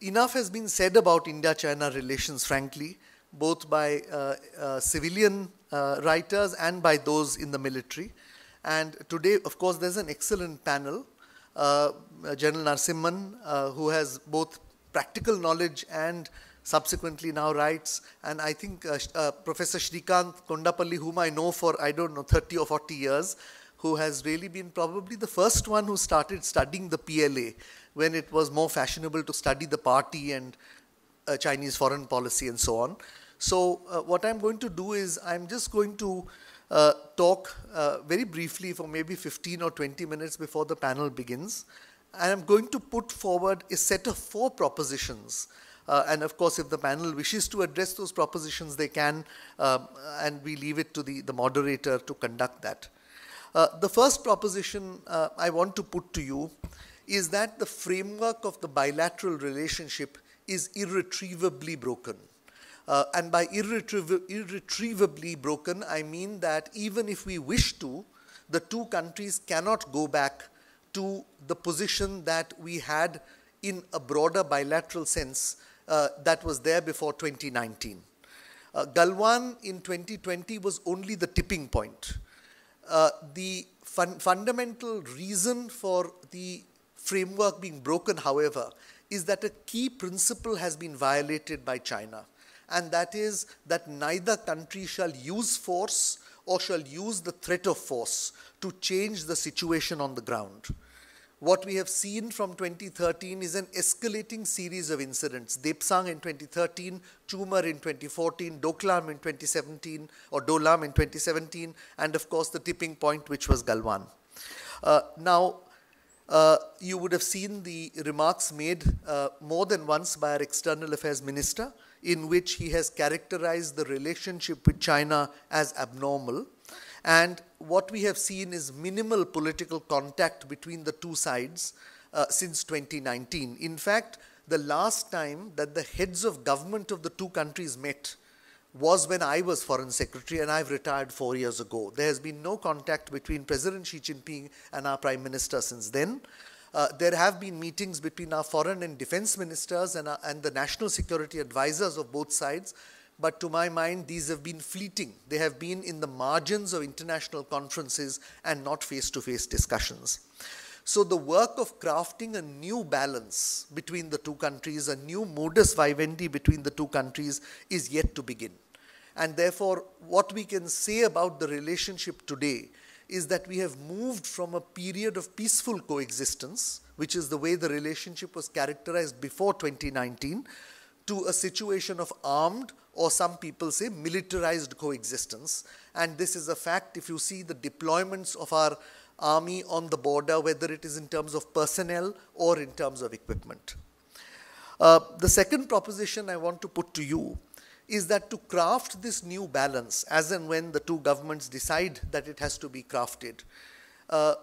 Enough has been said about India-China relations, frankly, both by civilian writers and by those in the military. And today, of course, there's an excellent panel. General Narasimhan, who has both practical knowledge and subsequently now writes, and I think Professor Shrikant Kondapalli, whom I know for, I don't know, 30 or 40 years, who has really been probably the first one who started studying the PLA when it was more fashionable to study the party and Chinese foreign policy and so on. So what I'm going to do is I'm just going to talk very briefly for maybe 15 or 20 minutes before the panel begins. And I'm going to put forward a set of 4 propositions. And of course, if the panel wishes to address those propositions, they can, and we leave it to the moderator to conduct that. The first proposition I want to put to you is that the framework of the bilateral relationship is irretrievably broken. And by irretrievably broken, I mean that even if we wish to, the two countries cannot go back to the position that we had in a broader bilateral sense that was there before 2019. Galwan in 2020 was only the tipping point. The fundamental reason for the framework being broken, however, is that a key principle has been violated by China, and that is that neither country shall use force or shall use the threat of force to change the situation on the ground. What we have seen from 2013 is an escalating series of incidents. Depsang in 2013, Chumar in 2014, Doklam in 2017, or Dolam in 2017, and of course the tipping point, which was Galwan. Now, you would have seen the remarks made more than once by our External Affairs Minister, in which he has characterized the relationship with China as abnormal. And what we have seen is minimal political contact between the two sides since 2019. In fact, the last time that the heads of government of the two countries met was when I was Foreign Secretary, and I've retired 4 years ago. There has been no contact between President Xi Jinping and our Prime Minister since then. There have been meetings between our foreign and defense ministers and the national security advisors of both sides. But to my mind, these have been fleeting. They have been in the margins of international conferences and not face-to-face discussions. So the work of crafting a new balance between the two countries, a new modus vivendi between the two countries, is yet to begin. And therefore, what we can say about the relationship today is that we have moved from a period of peaceful coexistence, which is the way the relationship was characterized before 2019, to a situation of armed, or some people say militarized coexistence. And this is a fact if you see the deployments of our army on the border, whether it is in terms of personnel or in terms of equipment. The second proposition I want to put to you is that to craft this new balance, as and when the two governments decide that it has to be crafted,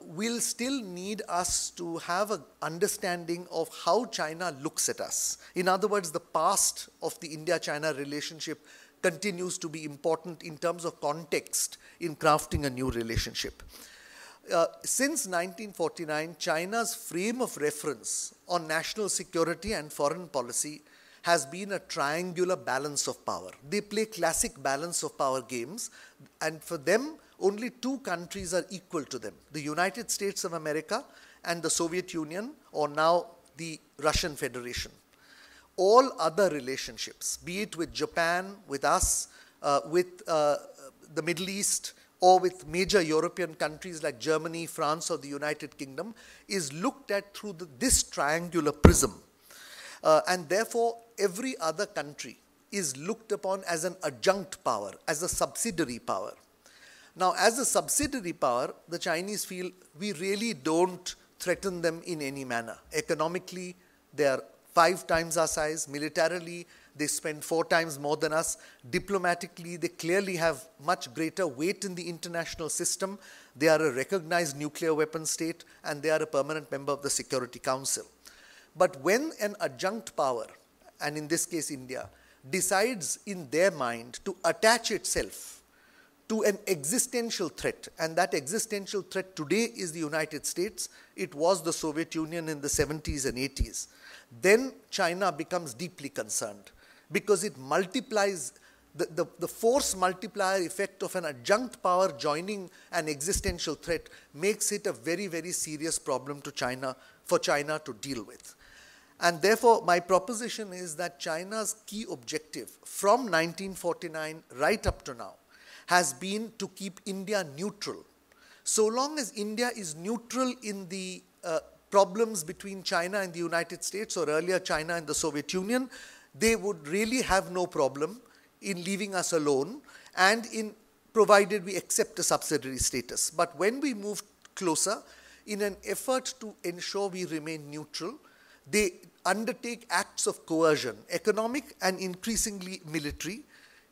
will still need us to have an understanding of how China looks at us. In other words, the past of the India-China relationship continues to be important in terms of context in crafting a new relationship. Since 1949, China's frame of reference on national security and foreign policy has been a triangular balance of power. They play classic balance of power games, and for them, only two countries are equal to them: the United States of America and the Soviet Union, or now the Russian Federation. All other relationships, be it with Japan, with us, with the Middle East, or with major European countries like Germany, France, or the United Kingdom, is looked at through this triangular prism. And therefore, every other country is looked upon as an adjunct power, as a subsidiary power. Now, as a subsidiary power, the Chinese feel we really don't threaten them in any manner. Economically, they are 5 times our size. Militarily, they spend 4 times more than us. Diplomatically, they clearly have much greater weight in the international system. They are a recognized nuclear weapon state, and they are a permanent member of the Security Council. But when an adjunct power, and in this case India, decides in their mind to attach itself to an existential threat, and that existential threat today is the United States, it was the Soviet Union in the 70s and 80s, then China becomes deeply concerned because it multiplies the force multiplier effect of an adjunct power joining an existential threat makes it a very, very serious problem to China, for China to deal with. And therefore, my proposition is that China's key objective from 1949 right up to now has been to keep India neutral. So long as India is neutral in the problems between China and the United States, or earlier China and the Soviet Union, they would really have no problem in leaving us alone and in provided we accept a subsidiary status. But when we move closer, in an effort to ensure we remain neutral, they undertake acts of coercion, economic and increasingly military,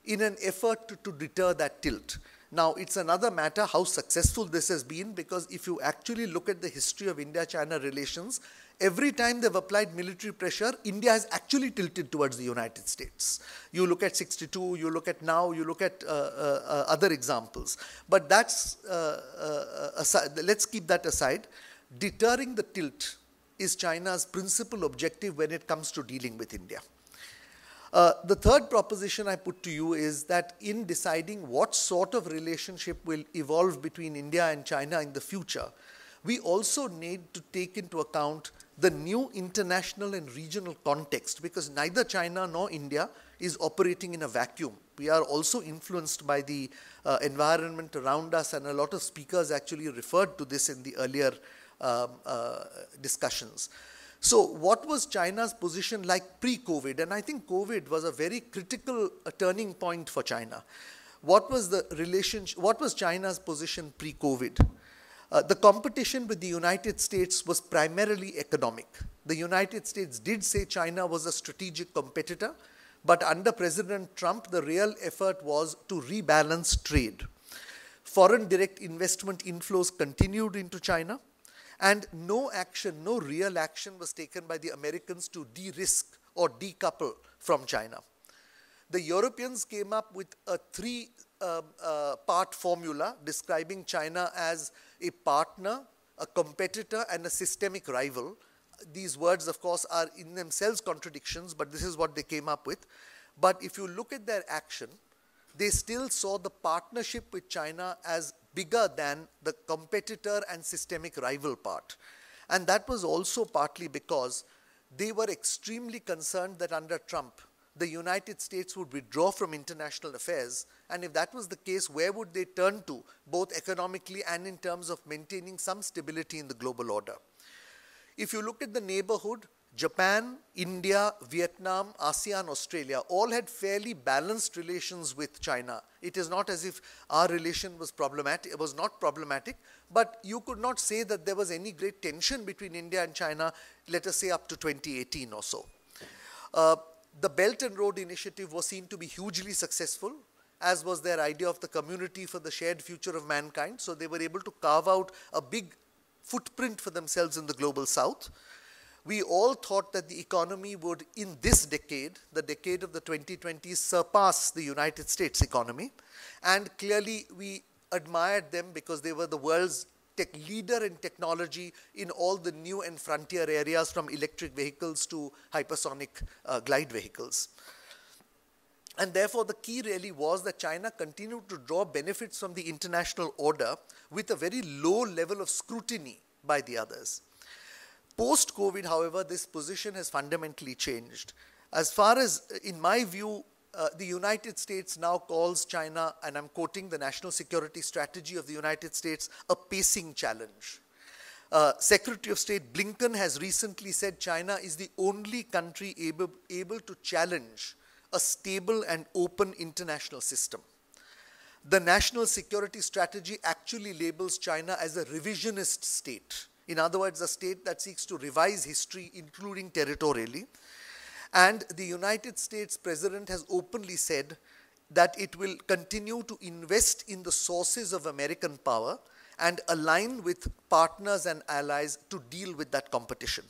in an effort to deter that tilt. Now, it's another matter how successful this has been, because if you actually look at the history of India-China relations, every time they've applied military pressure, India has actually tilted towards the United States. You look at 62, you look at now, you look at other examples. But that's, let's keep that aside. Deterring the tilt is China's principal objective when it comes to dealing with India. The third proposition I put to you is that in deciding what sort of relationship will evolve between India and China in the future, we also need to take into account the new international and regional context, because neither China nor India is operating in a vacuum. We are also influenced by the environment around us, and a lot of speakers actually referred to this in the earlier discussions. So what was China's position like pre-COVID? And I think COVID was a very critical turning point for China. What was the relationship, what was China's position pre-COVID? The competition with the United States was primarily economic. The United States did say China was a strategic competitor, but under President Trump, the real effort was to rebalance trade. Foreign direct investment inflows continued into China, and no action, no real action was taken by the Americans to de-risk or decouple from China. The Europeans came up with a three-part formula describing China as a partner, a competitor, and a systemic rival. These words, of course, are in themselves contradictions, but this is what they came up with. But if you look at their action, they still saw the partnership with China as bigger than the competitor and systemic rival part. And that was also partly because they were extremely concerned that under Trump, the United States would withdraw from international affairs. And if that was the case, where would they turn to, both economically and in terms of maintaining some stability in the global order? If you look at the neighborhood, Japan, India, Vietnam, ASEAN, Australia, all had fairly balanced relations with China. It is not as if our relation was problematic. It was not problematic, but you could not say that there was any great tension between India and China, let us say up to 2018 or so. The Belt and Road Initiative was seen to be hugely successful, as was their idea of the community for the shared future of mankind. So they were able to carve out a big footprint for themselves in the global south. We all thought that the economy would, in this decade, the decade of the 2020s, surpass the United States economy. And clearly, we admired them because they were the world's leader in technology in all the new and frontier areas, from electric vehicles to hypersonic glide vehicles. And therefore, the key really was that China continued to draw benefits from the international order with a very low level of scrutiny by the others. Post-COVID, however, this position has fundamentally changed. As far as, in my view, the United States now calls China, and I'm quoting the national security strategy of the United States, a pacing challenge. Secretary of State Blinken has recently said China is the only country able to challenge a stable and open international system. The national security strategy actually labels China as a revisionist state. In other words, a state that seeks to revise history, including territorially. And the United States President has openly said that it will continue to invest in the sources of American power and align with partners and allies to deal with that competition.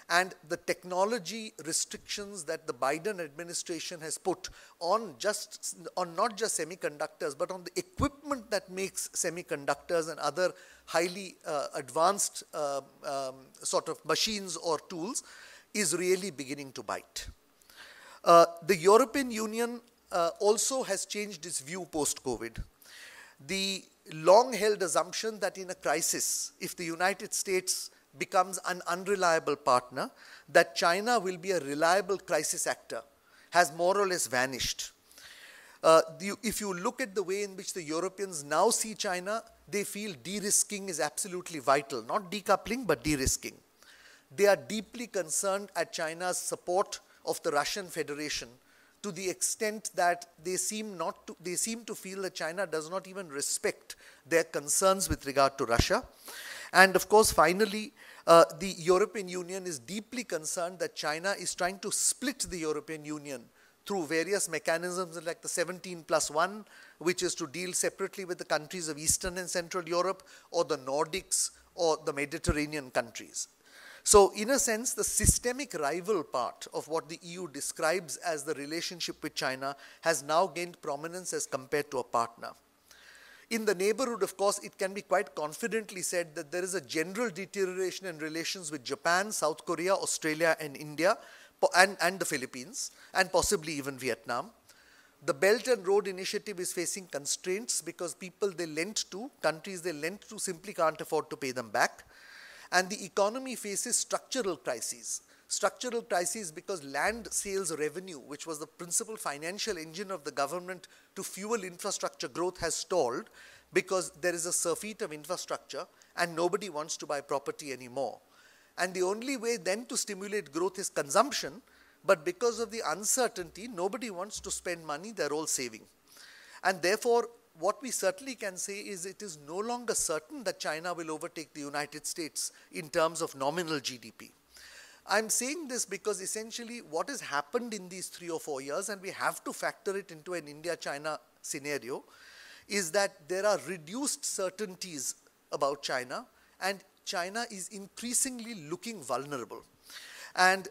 And the technology restrictions that the Biden administration has put on not just semiconductors, but on the equipment that makes semiconductors and other highly advanced sort of machines or tools, is really beginning to bite. The European Union also has changed its view post-COVID. The long-held assumption that in a crisis, if the United States becomes an unreliable partner, that China will be a reliable crisis actor, has more or less vanished. If you look at the way in which the Europeans now see China, they feel de-risking is absolutely vital. Not decoupling, but de-risking. They are deeply concerned at China's support of the Russian Federation, to the extent that they seem to feel that China does not even respect their concerns with regard to Russia. And of course, finally, the European Union is deeply concerned that China is trying to split the European Union through various mechanisms like the 17+1, which is to deal separately with the countries of Eastern and Central Europe, or the Nordics, or the Mediterranean countries. So in a sense, the systemic rival part of what the EU describes as the relationship with China has now gained prominence as compared to a partner. In the neighborhood, of course, it can be quite confidently said that there is a general deterioration in relations with Japan, South Korea, Australia, and India, and the Philippines, and possibly even Vietnam. The Belt and Road Initiative is facing constraints because people they lent to, countries they lent to, simply can't afford to pay them back. And the economy faces structural crises. Structural crises because land sales revenue, which was the principal financial engine of the government to fuel infrastructure growth, has stalled because there is a surfeit of infrastructure and nobody wants to buy property anymore. And the only way then to stimulate growth is consumption, but because of the uncertainty, nobody wants to spend money, they're all saving. And therefore, what we certainly can say is it is no longer certain that China will overtake the United States in terms of nominal GDP. I'm saying this because essentially what has happened in these 3 or 4 years, and we have to factor it into an India-China scenario, is that there are reduced certainties about China, and China is increasingly looking vulnerable. And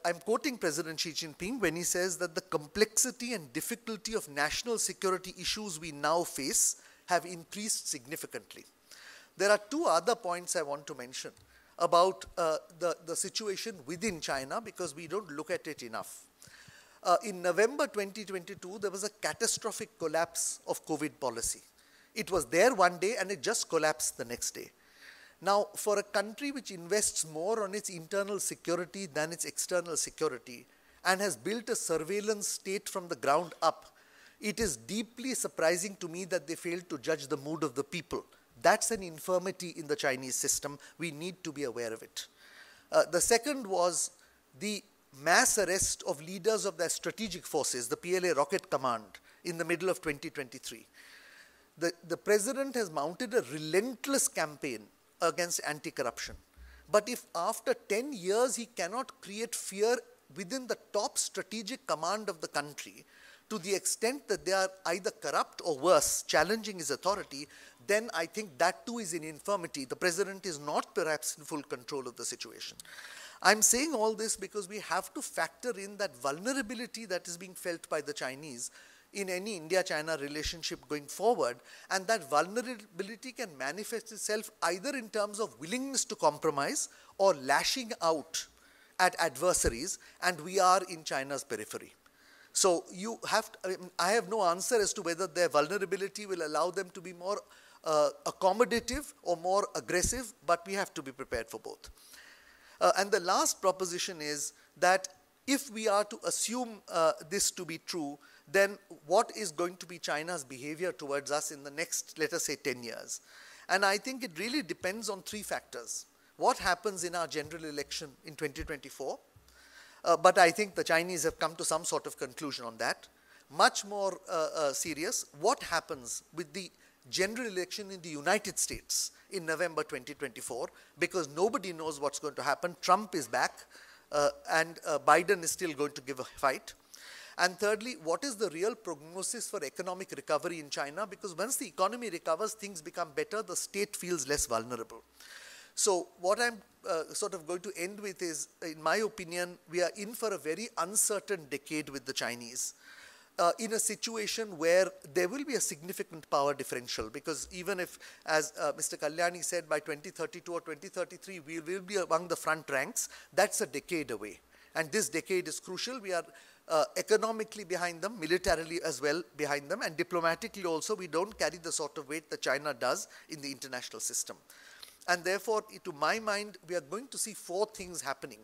I'm quoting President Xi Jinping when he says that the complexity and difficulty of national security issues we now face have increased significantly. There are 2 other points I want to mention about the situation within China, because we don't look at it enough. In November 2022, there was a catastrophic collapse of COVID policy. It was there one day and it just collapsed the next day. Now, for a country which invests more on its internal security than its external security and has built a surveillance state from the ground up, it is deeply surprising to me that they failed to judge the mood of the people. That's an infirmity in the Chinese system. We need to be aware of it. The second was the mass arrest of leaders of their strategic forces, the PLA Rocket Command, in the middle of 2023. The president has mounted a relentless campaign against anti-corruption. But if after 10 years he cannot create fear within the top strategic command of the country to the extent that they are either corrupt or worse, challenging his authority, then I think that too is an infirmity. The president is not perhaps in full control of the situation. I'm saying all this because we have to factor in that vulnerability that is being felt by the Chinese in any India-China relationship going forward, and that vulnerability can manifest itself either in terms of willingness to compromise or lashing out at adversaries, and we are in China's periphery. So you have to, I have no answer as to whether their vulnerability will allow them to be more accommodative or more aggressive, but we have to be prepared for both. And the last proposition is that if we are to assume this to be true, then what is going to be China's behavior towards us in the next, let us say, 10 years? And I think it really depends on 3 factors. What happens in our general election in 2024? But I think the Chinese have come to some sort of conclusion on that. Much more serious, what happens with the general election in the United States in November 2024? Because nobody knows what's going to happen. Trump is back, and Biden is still going to give a fight. And thirdly, what is the real prognosis for economic recovery in China? Because once the economy recovers, things become better, the state feels less vulnerable. So what I'm sort of going to end with is, in my opinion, we are in for a very uncertain decade with the Chinese. in a situation where there will be a significant power differential, because even if, as Mr. Kalyani said, by 2032 or 2033, we will be among the front ranks, that's a decade away. And this decade is crucial. We are economically behind them, militarily as well behind them, and diplomatically also we don't carry the sort of weight that China does in the international system. And therefore, to my mind, we are going to see four things happening.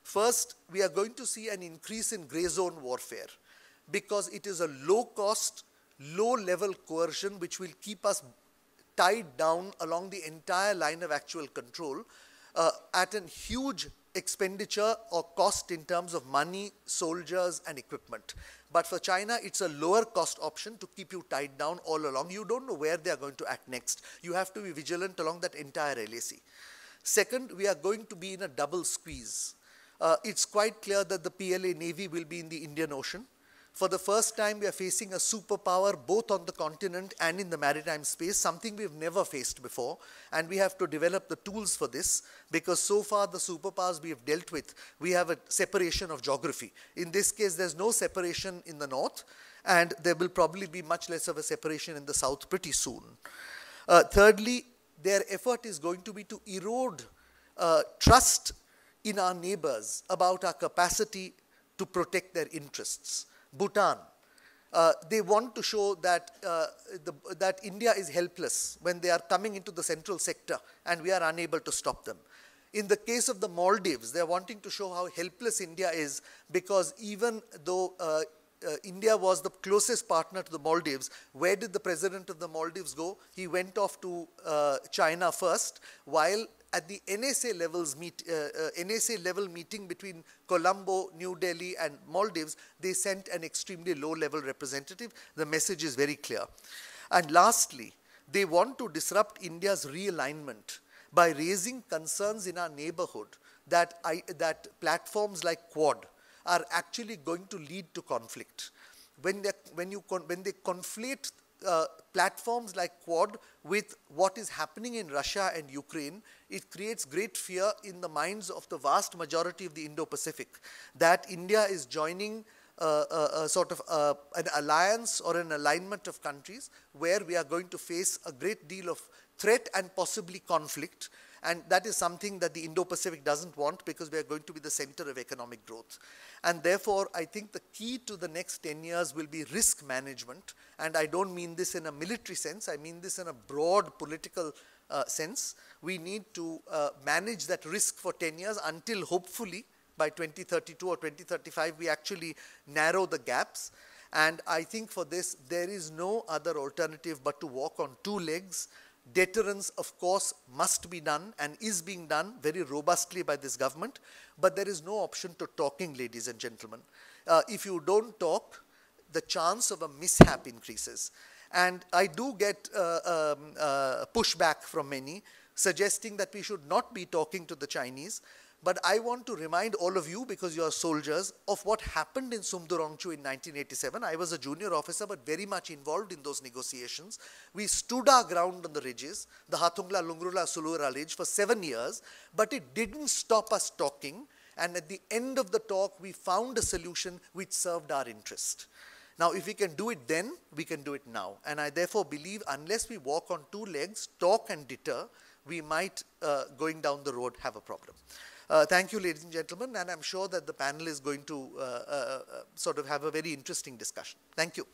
First, we are going to see an increase in gray zone warfare, because it is a low-cost, low-level coercion which will keep us tied down along the entire line of actual control at a huge expenditure or cost in terms of money, soldiers, and equipment. But for China, it's a lower cost option to keep you tied down all along. You don't know where they are going to act next. You have to be vigilant along that entire LAC. Second, we are going to be in a double squeeze. It's quite clear that the PLA Navy will be in the Indian Ocean. For the first time, we are facing a superpower both on the continent and in the maritime space, something we've never faced before. And we have to develop the tools for this, because so far the superpowers we have dealt with, we have a separation of geography. In this case, there's no separation in the north, and there will probably be much less of a separation in the south pretty soon. Thirdly, their effort is going to be to erode trust in our neighbors about our capacity to protect their interests. Bhutan, they want to show that, that India is helpless when they are coming into the central sector and we are unable to stop them. In the case of the Maldives, they are wanting to show how helpless India is, because even though India was the closest partner to the Maldives, where did the president of the Maldives go? He went off to China first, while at the NSA level meeting between Colombo, New Delhi, and Maldives, they sent an extremely low-level representative. The message is very clear. And lastly, they want to disrupt India's realignment by raising concerns in our neighborhood that platforms like Quad are actually going to lead to conflict. When they conflate platforms like Quad with what is happening in Russia and Ukraine, it creates great fear in the minds of the vast majority of the Indo-Pacific that India is joining a sort of an alliance or an alignment of countries where we are going to face a great deal of threat and possibly conflict. And that is something that the Indo-Pacific doesn't want, because we are going to be the center of economic growth. And therefore, I think the key to the next 10 years will be risk management. And I don't mean this in a military sense, I mean this in a broad political sense. We need to manage that risk for 10 years until hopefully by 2032 or 2035 we actually narrow the gaps. And I think for this, there is no other alternative but to walk on two legs. Deterrence, of course, must be done and is being done very robustly by this government, but there is no option to talking, ladies and gentlemen. If you don't talk, the chance of a mishap increases. And I do get pushback from many suggesting that we should not be talking to the Chinese. But I want to remind all of you, because you are soldiers, of what happened in Sumdurongchu in 1987. I was a junior officer, but very much involved in those negotiations. We stood our ground on the ridges, the Hatungla, Lungrula, Sulura ridge, for 7 years, but it didn't stop us talking. And at the end of the talk, we found a solution which served our interest. Now, if we can do it then, we can do it now. And I therefore believe, unless we walk on two legs, talk and deter, we might, going down the road, have a problem. Thank you, ladies and gentlemen, and I'm sure that the panel is going to sort of have a very interesting discussion. Thank you.